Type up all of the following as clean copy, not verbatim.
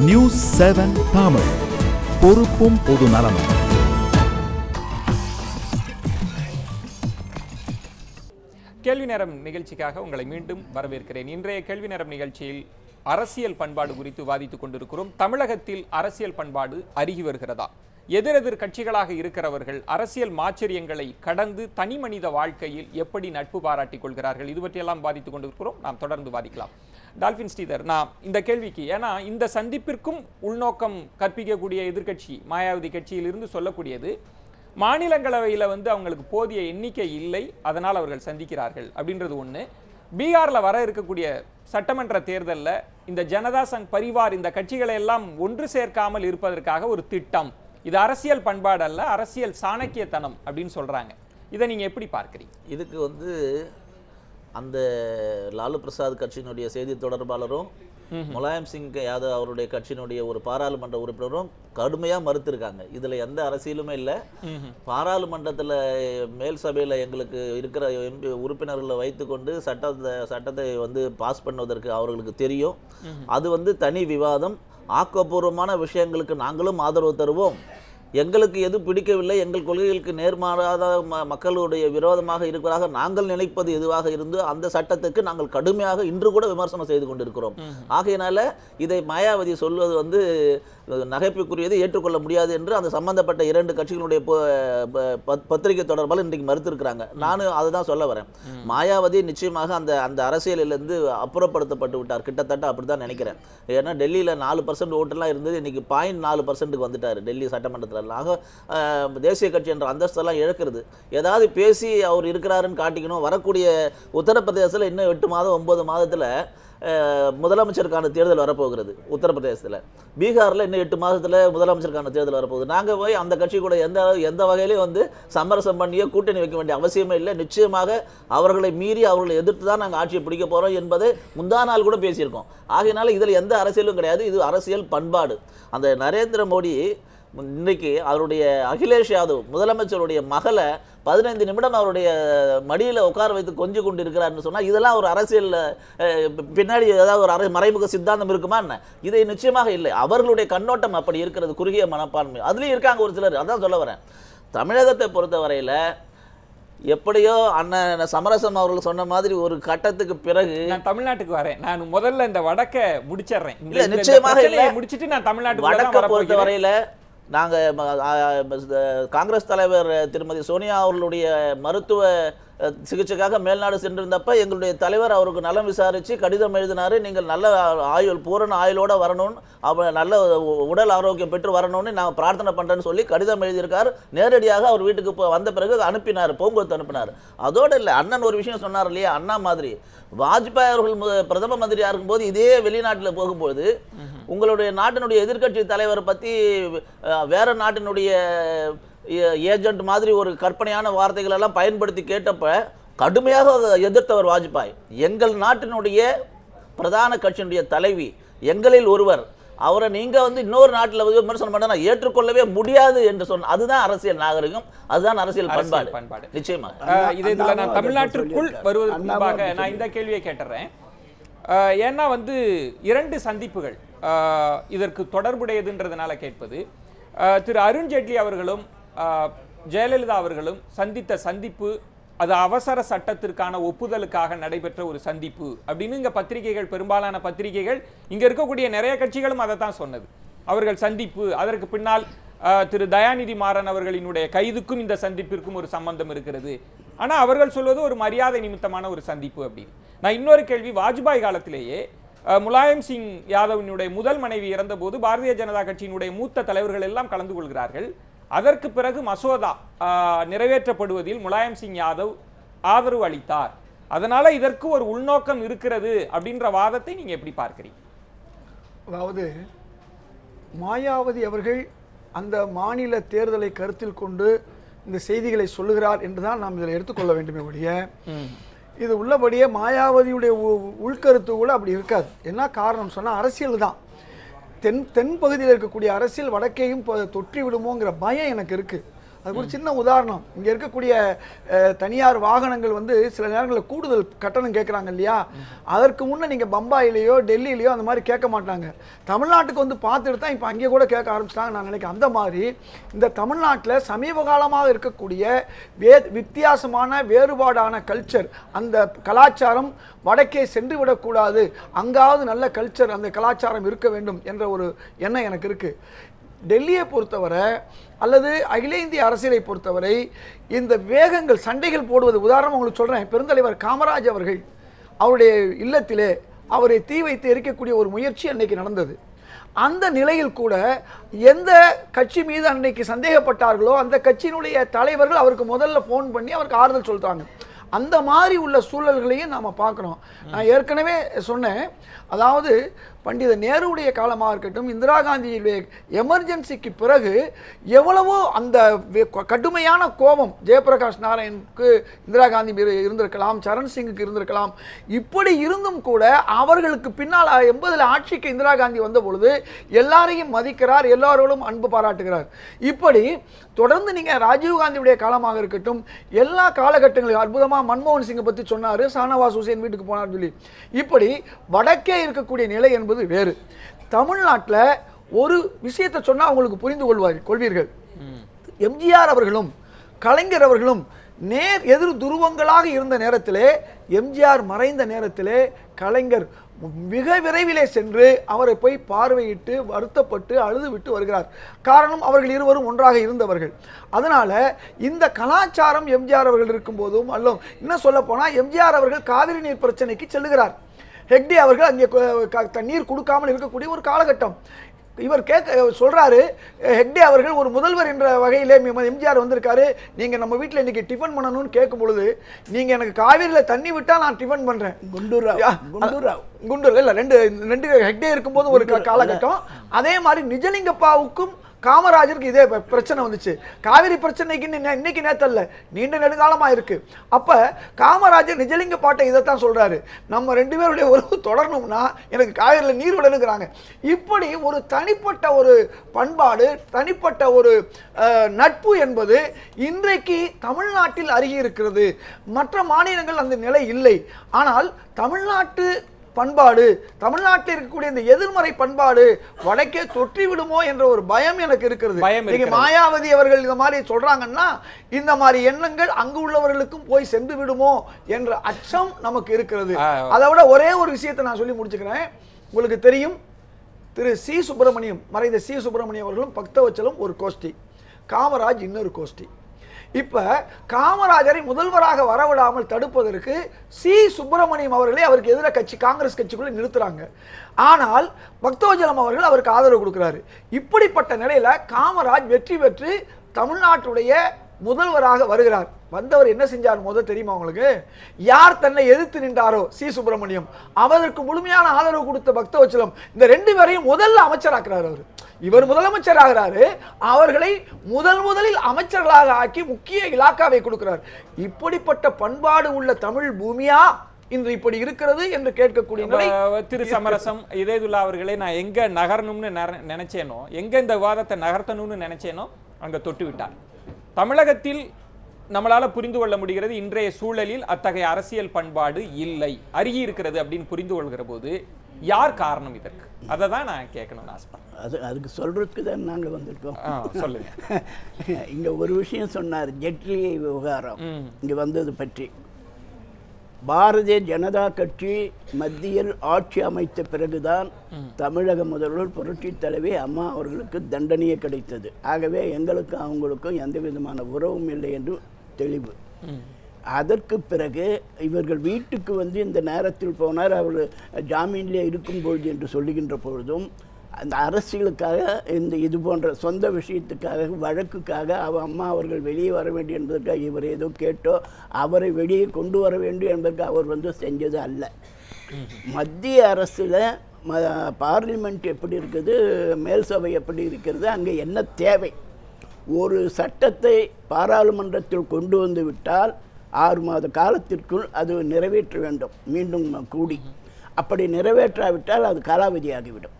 News 7 Tamil, பொறுப்பும் பொது நலமும். கேள்வி நேரம் நிகழ்ச்சிக்காக உங்களை மீண்டும் வரவேற்கிறேன். இன்றைய கேள்வி நேரம் நிகழ்ச்சியில் அரசியல் பண்பாடு குறித்து விவாதித்துக் கொண்டிருக்கிறோம். தமிழகத்தில் அரசியல் பண்பாடு அருகி வருகிறதா? எதிரெதிர் கட்சிகளாக இருக்கிறவர்கள் அரசியல் மாச்சரியங்களை கடந்து தனி மனித வாழ்க்கையில் எப்படி நட்பு பாராட்டிக் கொள்கிறார்கள்? இது பற்றியெல்லாம் விவாதித்துக் கொண்டிருக்கிறோம். நாம் தொடர்ந்து விவாதிக்கலாம். டால்பின் ஸ்ரீதர், நான் இந்த கேள்விக்கு, ஏன்னா இந்த சந்திப்பிற்கும் உள்நோக்கம் கற்பிக்கக்கூடிய எதிர்கட்சி மாயாவதி கட்சியிலிருந்து சொல்லக்கூடியது, மாநிலங்களவையில் அவங்களுக்கு போதிய எண்ணிக்கை இல்லை, அதனால் அவர்கள் சந்திக்கிறார்கள் அப்படின்றது ஒன்று. பீகாரில் வர இருக்கக்கூடிய சட்டமன்ற தேர்தலில் இந்த ஜனதா சங் பரிவார் இந்த கட்சிகளை எல்லாம் ஒன்று சேர்க்காமல் இருப்பதற்காக ஒரு திட்டம். இது அரசியல் பண்பாடு அல்ல, அரசியல் சாணக்கியத்தனம் அப்படின்னு சொல்றாங்க. இதை நீங்க எப்படி பார்க்கிறீங்க? இதுக்கு அந்த லாலு பிரசாத் கட்சியினுடைய செய்தி தொடர்பாளரும் முலாயம் சிங் யாதவ் அவருடைய கட்சியினுடைய ஒரு பாராளுமன்ற உறுப்பினரும் கடுமையாக மறுத்திருக்காங்க. இதில் எந்த அரசியலுமே இல்லை. பாராளுமன்றத்தில் மேல் சபையில் எங்களுக்கு இருக்கிற எம்பி உறுப்பினர்களை வைத்துக்கொண்டு சட்டத்தை பாஸ் பண்ணுவதற்கு அவர்களுக்கு தெரியும். அது தனி விவாதம். ஆக்கப்பூர்வமான விஷயங்களுக்கு நாங்களும் ஆதரவு தருவோம். எங்களுக்கு எது பிடிக்கவில்லை, எங்கள் கொள்கைகளுக்கு நேர்மாறாத மக்களுடைய விரோதமாக இருக்கிறாக நாங்கள் நினைப்பது எதுவாக இருந்து அந்த சட்டத்துக்கு நாங்கள் கடுமையாக இன்று கூட விமர்சனம் செய்து கொண்டிருக்கிறோம். ஆகையினால இதை மாயாவதி சொல்வது நகைப்புக்குரியது, ஏற்றுக்கொள்ள முடியாது என்று அந்த சம்பந்தப்பட்ட இரண்டு கட்சிகளுடைய பத்திரிகை தொடர்பால் இன்றைக்கு மறுத்திருக்கிறாங்க. நானும் அதுதான் சொல்ல வரேன். மாயாவதி நிச்சயமாக அந்த அரசியலிலிருந்து அப்புறப்படுத்தப்பட்டு விட்டார், கிட்டத்தட்ட அப்படிதான் நினைக்கிறேன். ஏன்னா டெல்லியில் 4% ஓட்டுலாம் இருந்தது, இன்னைக்கு 0.4%க்கு வந்துட்டார் டெல்லி சட்டமன்றத்தில். ஆக தேசிய கட்சி என்ற அந்தஸ்தெல்லாம் இழக்கிறது. ஏதாவது பேசி அவர் இருக்கிறாருன்னு காட்டிக்கணும். வரக்கூடிய உத்தரப்பிரதேசத்தில் இன்னும் 8 மாதம் 9 மாதத்தில் முதலமைச்சருக்கான தேர்தல் வரப்போகிறது. உத்தரப்பிரதேசத்தில், பீகாரில் இன்னும் 8 மாதத்தில் முதலமைச்சருக்கான தேர்தல் வரப்போகுது. நாங்கள் போய் அந்த கட்சி கூட எந்த வகையிலையும் சமரசம் பண்ணியோ கூட்டணி வைக்க வேண்டிய அவசியமே இல்லை. நிச்சயமாக அவர்களை மீறி அவர்களை எதிர்த்து தான் நாங்கள் ஆட்சியை பிடிக்க போகிறோம் என்பதை முந்தா நாள் கூட பேசியிருக்கோம். ஆகையினால இதில் எந்த அரசியலும் கிடையாது. இது அரசியல் பண்பாடு. அந்த நரேந்திர மோடி இன்றைக்கு அவருடைய அகிலேஷ் யாதவ் முதலமைச்சருடைய மகளை 15 நிமிடம் அவருடைய மடியில் உட்கார வைத்து கொஞ்சம் கொண்டு இருக்கிறார்னு சொன்னால் இதெல்லாம் ஒரு அரசியல் பின்னாடி ஏதாவது ஒரு மறைமுக சித்தாந்தம் இருக்குமா என்ன? இதை நிச்சயமாக இல்லை. அவர்களுடைய கண்ணோட்டம் அப்படி இருக்கிறது, குறுகிய மனப்பான்மை. அதுலேயும் இருக்காங்க ஒரு சிலர். அதான் சொல்ல வரேன். தமிழகத்தை பொறுத்த வரையில் எப்படியோ அண்ணன் சமரசம் அவர்கள் சொன்ன மாதிரி ஒரு கட்டத்துக்கு பிறகு நான் தமிழ்நாட்டுக்கு வரேன். நான் முதல்ல இந்த வடக்கை முடிச்சிடுறேன். இல்லை, நிச்சயமாக இல்லை. முடிச்சிட்டு நான் தமிழ்நாட்டு வடக்கை பொறுத்த வரையில் நாங்கள் காங்கிரஸ் தலைவர் திருமதி சோனியா அவர்களுடைய மருத்துவ சிகிச்சைக்காக மேல்நாடு சென்றிருந்தப்ப எங்களுடைய தலைவர் அவருக்கு நலம் விசாரித்து கடிதம் எழுதினார். நீங்கள் நல்ல ஆயுள், பூரண ஆயுளோடு வரணும்னு, நல்ல உடல் ஆரோக்கியம் பெற்று வரணும்னு நான் பிரார்த்தனை பண்ணுறேன்னு சொல்லி கடிதம் எழுதியிருக்கார். நேரடியாக அவர் வீட்டுக்கு வந்த பிறகு அனுப்பினார், பூங்கொத்து அனுப்பினார். அதோடு இல்லை, அண்ணன் ஒரு விஷயம் சொன்னார் இல்லையா, அண்ணா மாதிரி வாஜ்பாய் அவர்கள் பிரதம மந்திரியாக இருக்கும்போது இதே வெளிநாட்டில் போகும்போது உங்களுடைய நாட்டினுடைய எதிர்க்கட்சி தலைவரை பற்றி வேற நாட்டினுடைய ஏஜென்ட் மாதிரி ஒரு கற்பனையான வார்த்தைகள் எல்லாம் பயன்படுத்தி கேட்டப்ப கடுமையாக எதிர்த்தவர் வாஜ்பாய். எங்கள் நாட்டினுடைய பிரதான கட்சியினுடைய தலைவி, எங்களில் ஒருவர், அவரை நீங்க இன்னொரு நாட்டில் விமர்சனம் பண்ண ஏற்றுக்கொள்ளவே முடியாது என்று சொன்ன, அதுதான் அரசியல் நாகரிகம், அதுதான் அரசியல் பண்பாடு. நிச்சயமாக இதுல நான் தமிழ்நாட்டிற்குள் வருவதற்கு முன்பாக நான் இந்த கேள்வியை கேட்டுறேன். ஏன்னா 2 சந்திப்புகள் இதற்கு தொடர்புடையதுன்றதுனால கேட்பது. திரு அருண்ஜேட்லி அவர்களும் ஜெயலலிதா அவர்களும் சந்தித்த சந்திப்பு அது அவசர சட்டத்திற்கான ஒப்புதலுக்காக நடைபெற்ற ஒரு சந்திப்பு அப்படின்னு இங்க பத்திரிகைகள், பெரும்பாலான பத்திரிகைகள், இங்க இருக்கக்கூடிய நிறைய கட்சிகளும் அதை தான் சொன்னது. அவர்கள் சந்திப்பு, அதற்கு பின்னால் திரு தயாநிதி மாறன் அவர்களினுடைய கைதுக்கும் இந்த சந்திப்பிற்கும் ஒரு சம்பந்தம் இருக்கிறது. ஆனா அவர்கள் சொல்வது ஒரு மரியாதை நிமித்தமான ஒரு சந்திப்பு அப்படின்னு. நான் இன்னொரு கேள்வி, வாஜ்பாய் காலத்திலேயே முலாயம் சிங் யாதவினுடைய முதல் மனைவி இறந்த போது பாரதிய ஜனதா கட்சியினுடைய மூத்த தலைவர்கள் எல்லாம் கலந்து கொள்கிறார்கள். அதற்கு பிறகு மசோதா நிறைவேற்றப்படுவதில் முலாயம் சிங் யாதவ் ஆதரவு அளித்தார். அதனால இதற்கு ஒரு உள்நோக்கம் இருக்கிறது அப்படின்ற வாதத்தை நீங்க எப்படி பார்க்கிறீங்க? அதாவது மாயாவதி அவர்கள் அந்த மாநில தேர்தலை கருத்தில் கொண்டு இந்த செய்திகளை சொல்லுகிறார் என்றுதான் நாம் இதில் எடுத்துக்கொள்ள வேண்டுமே ஒழிய இது உள்ளபடியே மாயாவதியுடைய உள்கருத்து கூட அப்படி இருக்காது. என்ன காரணம் சொன்னால் அரசியல் தான். தென் பகுதியில் இருக்கக்கூடிய அரசியல் வடக்கையும் தொற்றி விடுமோங்கிற பயம் எனக்கு இருக்குது. அதுக்கு ஒரு சின்ன உதாரணம், இங்கே இருக்கக்கூடிய தனியார் வாகனங்கள் வந்து சில நேரங்களில் கூடுதல் கட்டணம் கேட்குறாங்க இல்லையா, அதற்கு முன்னே நீங்கள் பம்பாயிலேயோ டெல்லியிலையோ அந்த மாதிரி கேட்க மாட்டாங்க. தமிழ்நாட்டுக்கு வந்து பார்த்துட்டு தான் இப்போ அங்கே கூட கேட்க ஆரம்பிச்சிட்டாங்க நான் நினைக்கிறேன். அந்த மாதிரி இந்த தமிழ்நாட்டில் சமீப காலமாக இருக்கக்கூடிய வித்தியாசமான வேறுபாடான கல்ச்சர், அந்த கலாச்சாரம் வடக்கே சென்று விடக்கூடாது, அங்காவது நல்ல கல்ச்சர் அந்த கலாச்சாரம் இருக்க வேண்டும் என்ற ஒரு எண்ணம் எனக்கு இருக்குது. டெல்லியை பொறுத்தவரை அல்லது அகில இந்திய அரசியலை பொறுத்தவரை இந்த வேகங்கள் சண்டைகள் போடுவது, உதாரணம் உங்களுக்கு சொல்கிறேன், பெருந்தலைவர் காமராஜ் அவர்கள் அவருடைய இல்லத்திலே அவரை தீ வைத்து எரிக்கக்கூடிய ஒரு முயற்சி அன்னைக்கு நடந்தது. அந்த நிலையில் கூட எந்த கட்சி மீது அன்னைக்கு சந்தேகப்பட்டார்களோ அந்த கட்சியினுடைய தலைவர்கள் அவருக்கு முதல்ல ஃபோன் பண்ணி அவருக்கு ஆறுதல் சொல்கிறாங்க. அந்த மாதிரி உள்ள சூழல்களையும் நாம் பார்க்குறோம். நான் ஏற்கனவே சொன்னேன், அதாவது பண்டித நேருடைய காலமாக இருக்கட்டும், இந்திரா காந்தியுடைய எமர்ஜென்சிக்கு பிறகு எவ்வளவோ அந்த கடுமையான கோபம் ஜெயபிரகாஷ் நாராயணுக்கு இந்திரா காந்தி இருந்திருக்கலாம், சரண் சிங்குக்கு இருந்திருக்கலாம். இப்படி இருந்தும் கூட அவர்களுக்கு பின்னால் 80 ஆட்சிக்கு இந்திரா காந்தி வந்த பொழுது எல்லாரையும் மதிக்கிறார், எல்லாரோடும் அன்பு பாராட்டுகிறார். இப்படி தொடர்ந்து நீங்கள் ராஜீவ்காந்தியுடைய காலமாக இருக்கட்டும், எல்லா காலகட்டங்களிலும் அற்புதமாக மன்மோகன் சிங்கை பற்றி சொன்னார், ஷானவாஸ் ஹுசேன் வீட்டுக்கு போனார் சொல்லி. இப்படி வடக்கே இருக்கக்கூடிய நிலை என்பது வேறு. தமிழ்நாட்டில் ஒரு விஷயத்தை சொன்னால் அவங்களுக்கு புரிந்து கொள்வீர்கள். எம்ஜிஆர் அவர்களும் கலைஞர் அவர்களும் நேர் எதிர் துருவங்களாக இருந்த நேரத்திலே, எம்ஜிஆர் மறைந்த நேரத்திலே கலைஞர் மிக விரைவிலே சென்று அவரை போய் பார்வையிட்டு வருத்தப்பட்டு அழுது விட்டு வருகிறார். காரணம், அவர்கள் இருவரும் ஒன்றாக இருந்தவர்கள். அதனால இந்த கலாச்சாரம் எம்ஜிஆர் அவர்கள் இருக்கும்போதும் அல்ல, இன்னும் சொல்ல போனால் எம்ஜிஆர் அவர்கள் காவிரி நீர் பிரச்சனைக்கு செல்லுகிறார். ஹெக்டே அவர்கள் அங்கே தண்ணீர் கொடுக்காமல் இருக்கக்கூடிய ஒரு காலகட்டம். இவர் சொல்றாரு, ஹெக்டே அவர்கள் ஒரு முதல்வர் என்ற வகையிலே எம்ஜிஆர் வந்திருக்காரு, நீங்க நம்ம வீட்டில் இன்னைக்கு டிஃபன் பண்ணணும்னு கேட்கும் பொழுது, நீங்க எனக்கு காவிரியில தண்ணி விட்டா நான் டிஃபன் பண்றேன். குண்டூர் இல்ல, ரெண்டு ஹெக்டே இருக்கும்போது ஒரு காலகட்டம். அதே மாதிரி நிஜலிங்கப்பாவுக்கும் காமராஜருக்கு இதே பிரச்சனை வந்துச்சு. காவிரி பிரச்சனைக்கு இன்னைக்கு நேத்தல்ல, நீண்ட நெடுங்காலமா இருக்கு. அப்ப காமராஜர் நிஜலிங்க பாட்டை இதைத்தான் சொல்றாரு, நம்ம 2 பேருடைய உறவு தொடரணும்னா எனக்கு காவிரியில் நீர் விடணுங்கிறாங்க. இப்படி ஒரு தனிப்பட்ட ஒரு பண்பாடு, தனிப்பட்ட ஒரு நட்பு என்பது இன்றைக்கு தமிழ்நாட்டில் அருகே இருக்கிறது. மற்ற மாநிலங்கள் அந்த நிலை இல்லை. ஆனால் தமிழ்நாட்டு பண்பாடு, தமிழ்நாட்டில் இருக்கக்கூடிய இந்த எதிர்மறை பண்பாடு வடக்கே தொற்றி விடுமோ என்ற ஒரு பயம் எனக்கு இருக்கிறது. மாயாவதி அவர்கள் இந்த மாதிரி சொல்றாங்கன்னா இந்த மாதிரி எண்ணங்கள் அங்கு உள்ளவர்களுக்கும் போய் சென்று விடுமோ என்ற அச்சம் நமக்கு இருக்கிறது. அதை விட ஒரே ஒரு விஷயத்தை நான் சொல்லி முடிச்சுக்கிறேன். உங்களுக்கு தெரியும், திரு சி சுப்பிரமணியம், மறைந்த சி சுப்பிரமணியம் அவர்களும் பக்தவச்சலும் ஒரு கோஷ்டி, காமராஜ் இன்னொரு கோஷ்டி. இப்ப காமராஜரை முதல்வராக வரவிடாமல் தடுப்பதற்கு சி சுப்பிரமணியம் அவர்களே அவருக்கு எதிராக கட்சி காங்கிரஸ் கட்சிக்குள்ள நிறுத்துறாங்க. ஆனால் பக்தவச்சலம் அவர்கள் அவருக்கு ஆதரவு கொடுக்கிறாரு. இப்படிப்பட்ட நிலையில காமராஜ் வெற்றி பெற்று தமிழ்நாட்டுடைய முதல்வராக வருகிறார். வந்தவர் என்ன செஞ்சார் முதல் தெரியுமா உங்களுக்கு? யார் தன்னை எதிர்த்து நின்றாரோ சி சுப்பிரமணியம், அவருக்கு முழுமையான ஆதரவு கொடுத்த பக்தவச்சலம், இந்த 2 பேரையும் முதல்ல அமைச்சராக்குறாரு. அவர் இவர் முதலமைச்சர் ஆகிறாரு, அவர்களை முதலில் அமைச்சர்களாக ஆக்கி முக்கிய இலாக்காவை கொடுக்கிறார். இப்படிப்பட்ட பண்பாடு உள்ள தமிழ் பூமியா இன்று இப்படி இருக்கிறது என்று கேட்கக்கூடிய நிலை. திரு சமரசம் இதேதுல்லா அவர்களை நான் எங்க நகரணும்னு நினைச்சேனோ, எங்க இந்த விவாதத்தை நகர்த்தணும்னு நினைச்சேனோ அங்க தொட்டு விட்டார். தமிழகத்தில் நம்மளால புரிந்து கொள்ள முடிகிறது, இன்றைய சூழலில் அத்தகைய அரசியல் பண்பாடு இல்லை, அருகி இருக்கிறது அப்படின்னு புரிந்து கொள்கிற போது யார் காரணம் இதற்கு? அதை தான் நான் கேட்கணும்னு ஆசைப்படுறேன். அதுக்கு சொல்றதுக்கு தான் நாங்கள் வந்திருக்கோம். சொல்லுங்க. இங்க ஒரு விஷயம் சொன்னார், ஜெட்லி விவகாரம் இங்க வந்தது பற்றி. பாரதிய ஜனதா கட்சி மத்தியில் ஆட்சி அமைத்த பிறகுதான் தமிழக முதல்வர் புரட்சி தலைவி அம்மா அவர்களுக்கு தண்டனையே கிடைத்தது. ஆகவே எங்களுக்கும் அவங்களுக்கும் எந்த விதமான உறவும் இல்லை என்று தெளிவு. அதற்கு பிறகு இவர்கள் வீட்டுக்கு வந்து இந்த நேரத்தில் போனார், அவர் ஜாமீன்லேயே இருக்கும்பொழுது என்று சொல்லுகின்ற பொழுதும் அந்த அரசியலுக்காக இந்த இது போன்ற சொந்த விஷயத்துக்காக வழக்குக்காக அம்மா அவர்கள் வெளியே வர வேண்டும் என்பதற்காக இவர் ஏதோ கேட்டோ அவரை வெளியே கொண்டு வர வேண்டும் என்பதற்கு அவர் வந்து செஞ்சது அல்ல. மத்திய அரசில் பார்லிமெண்ட் எப்படி இருக்குது, மேல் சபை எப்படி இருக்கிறது, அங்கே என்ன தேவை, ஒரு சட்டத்தை பாராளுமன்றத்தில் கொண்டு வந்து விட்டால் 6 மாத காலத்திற்குள் அது நிறைவேற்ற வேண்டும் மீண்டும் கூடி. அப்படி நிறைவேற்றாவிட்டால் அது காலாவதியாகிவிடும்.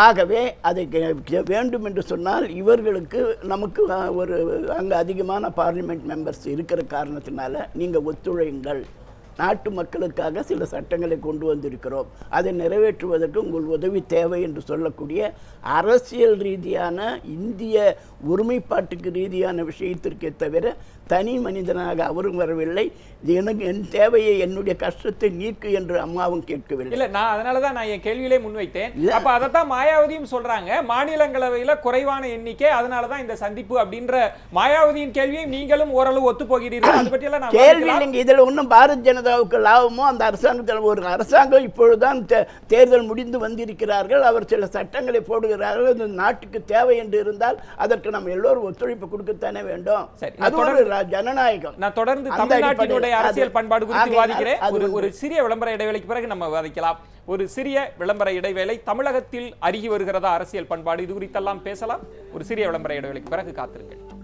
ஆகவே அதை வேண்டும் என்று சொன்னால் இவர்களுக்கு நமக்கு ஒரு அங்கே அதிகமான பார்லிமெண்ட் மெம்பர்ஸ் இருக்கிற காரணத்தினால நீங்கள் ஒத்துழையுங்கள், நாட்டு மக்களுக்காக சில சட்டங்களை கொண்டு வந்திருக்கிறோம், அதை நிறைவேற்றுவதற்கு உங்கள் உதவி தேவை என்று சொல்லக்கூடிய அரசியல் ரீதியான இந்திய ஒருமைப்பாட்டுக்கு ரீதியான விஷயத்திற்கே தவிர தனி மனிதனாக அவரும் வரவில்லை. எனக்கு என் தேவையை என்னுடைய கஷ்டத்தை நீக்கு என்று அம்மாவும் கேட்கவில்லை. இல்ல, நான் அதனாலதான் நான் என் கேள்வியிலே முன்வைத்தேன். அப்ப அதைத்தான் மாயாவதியும் சொல்றாங்க, மாநிலங்களவையில குறைவான எண்ணிக்கை, அதனாலதான் இந்த சந்திப்பு அப்படின்ற மாயாவதியின் கேள்வியை நீங்களும் ஓரளவு ஒத்து போகிறீர்கள். அது பற்றி எல்லாம் கேள்வி இல்லைங்க. இதுல ஒன்றும் பாரதிய ஜனதாவுக்கு லாபமோ, அந்த அரசாங்கத்தில் ஒரு அரசாங்கம் இப்பொழுதுதான் தேர்தல் முடிந்து வந்திருக்கிறார்கள், அவர் சில சட்டங்களை போடுகிறார்கள், இந்த நாட்டுக்கு தேவை என்று இருந்தால் அதற்கு நம்ம எல்லோரும் ஒத்துழைப்பு கொடுக்கத்தானே வேண்டும். அது ஒரு ஜனநாயகம். நான் தொடர்ந்து தமிழ்நாட்டினுடைய அரசியல் பண்பாடு குறித்து விவாதிக்கிறேன். ஒரு சிறிய விளம்பர இடைவேளைக்கு பிறகு நம்ம விவாதிக்கலாம். ஒரு சிறிய விளம்பர இடைவேளை. தமிழகத்தில் அருகி வருகிறதா அரசியல் பண்பாடு, இது குறித்தெல்லாம் பேசலாம். ஒரு சிறிய விளம்பர இடைவேளைக்கு பிறகு காத்திருக்கேன்.